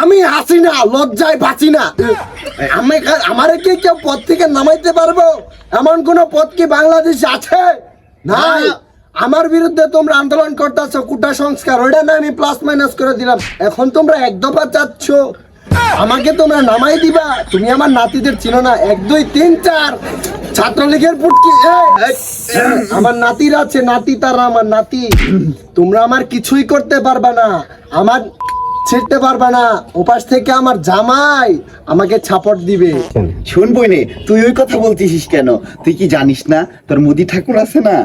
আমি হাসি না, লজ্জায় বাঁচি না। আমারে কি কেউ পদ থেকে নামাইতে পারবো? এমন কোন পদ কি বাংলাদেশে আছে? নাই। আমার বিরুদ্ধে তোমরা আন্দোলন করতেছো, কোটা সংস্কার, ওইটা না আমি প্লাস মাইনাস করে দিলাম। এখন তোমরা এক দফা চাচ্ছ, আমাকে তোমরা নামাই দিবা। তুমি আমার নাতিদের চিনো না? 1 2 3 4 ছাত্রলীগের পুটকি। আমার নাতির আছে, নাতি তারা আমার নাতি। তোমরা আমার কিছুই করতে পারবা না, আমার ছিড়তে পারবা না। ওপাশ থেকে আমার জামাই আমাকে ছাপট দিবে। শুনবই নে, তুই ওই কথা বলতেছিস কেন? তুই কি জানিস না তোর মোদি ঠাকুর আছে না,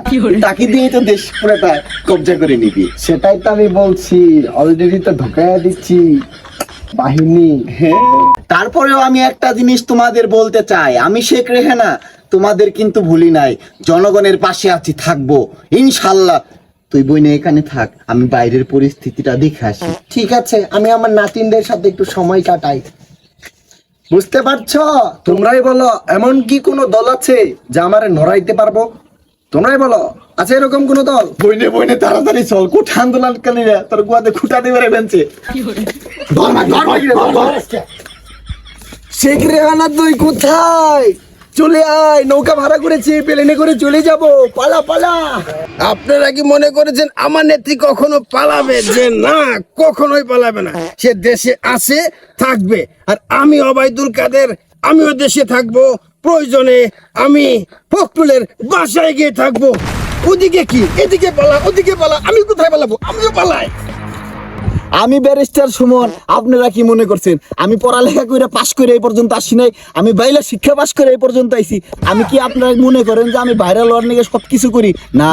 তাকে দিয়ে তো দেশ পুরোটা কবজা করে নিবি। সেটাই তো আমি বলছি, অলরেডি তো ঢোকাইয়া দিচ্ছি বাহিনী। হ্যাঁ, তারপরেও আমি একটা জিনিস তোমাদের বলতে চাই, আমি শেখ রেহানা তোমাদের কিন্তু ভুলি নাই, জনগণের পাশে আছি, থাকবো ইনশাল্লাহ। তুই বইনে এখানে থাক, আমি বাইরের পরিস্থিতিটা দেখে আসি। ঠিক আছে, আমি আমার নাতিনদের সাথে একটু সময় কাটাই। বুঝতে পারছো? তোমরাই বলো, এমন কি কোনো দল আছে যা আমারে নড়াইতে পারবো? তোমরাই বলো, আছে এরকম কোন দল? বইনে বইনে তাড়াতাড়ি চল, কোঠা আন্দোলনকারীরা তোর গুয়াতে খুঁটা দিয়ে মেরে ফেলছে। শেখ রেহানা তুই কোথায়? চলে আয়, নৌকা ভাড়া করেছি, প্লেনে করে চলে যাব। পালা পালা। আপনারা কি মনে করেছেন আমার নেত্রী কখনো পালাবে? যে না, কখনোই পালাবে না। সে দেশে আছে, থাকবে। আর আমি ওবায়দুল কাদের, আমিও দেশে থাকবো। প্রয়োজনে আমি ফখরুলের বাসায় গিয়ে থাকবো। ওদিকে কি, এদিকে পালা, ওদিকে পালা, আমি কোথায় পালাবো? আমিও পালাই। আমি ব্যারিস্টার সুমন, আপনারা কি মনে করছেন আমি পড়ালেখা করে পাশ করে এই পর্যন্ত আসি নাই? আমি বাইরে শিক্ষা পাশ করে এই পর্যন্ত আইছি। আমি কি আপনারা মনে করেন যে আমি ভাইরাল হওয়ার নিয়ে সব কিছু করি? না,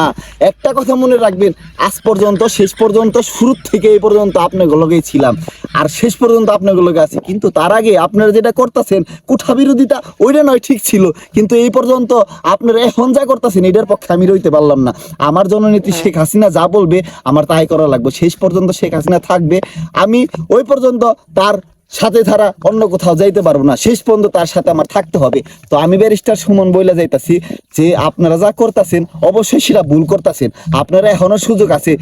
একটা কথা মনে রাখবেন, আজ পর্যন্ত শেষ পর্যন্ত শুরু থেকে এই পর্যন্ত আপনাগুলোকেই ছিলাম, আর শেষ পর্যন্ত আপনাগুলোকে আছি। কিন্তু তার আগে আপনারা যেটা করতেছেন কোঠা বিরোধিতা, ওইটা নয় ঠিক ছিল, কিন্তু এই পর্যন্ত আপনারা এখন যা করতেছেন এটার পক্ষে আমি রইতে পারলাম না। আমার জননেত্রী শেখ হাসিনা যা বলবে আমার তাই করা লাগবে। শেষ পর্যন্ত শেখ হাসিনা থাকবে, আমি ওই পর্যন্ত তার সাথে ছাড়া অন্য কোথাও যাইতে পারবো না। শেষ পর্যন্ত তার সাথে আমার থাকতে হবে। তো আমি ব্যারিস্টার সুমন বইলা যাইতাছি যে আপনারা যা করতেছেন অবশ্যই সেটা ভুল করতেছেন। আপনারা এখনো সুযোগ আছে,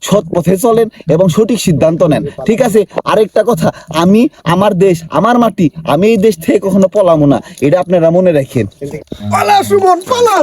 সৎ পথে চলেন এবং সঠিক সিদ্ধান্ত নেন। ঠিক আছে, আরেকটা কথা, আমি আমার দেশ, আমার মাটি, আমি এই দেশ থেকে কখনো পলামো না, এটা আপনারা মনে রাখেন। পালা সুমন, পালা।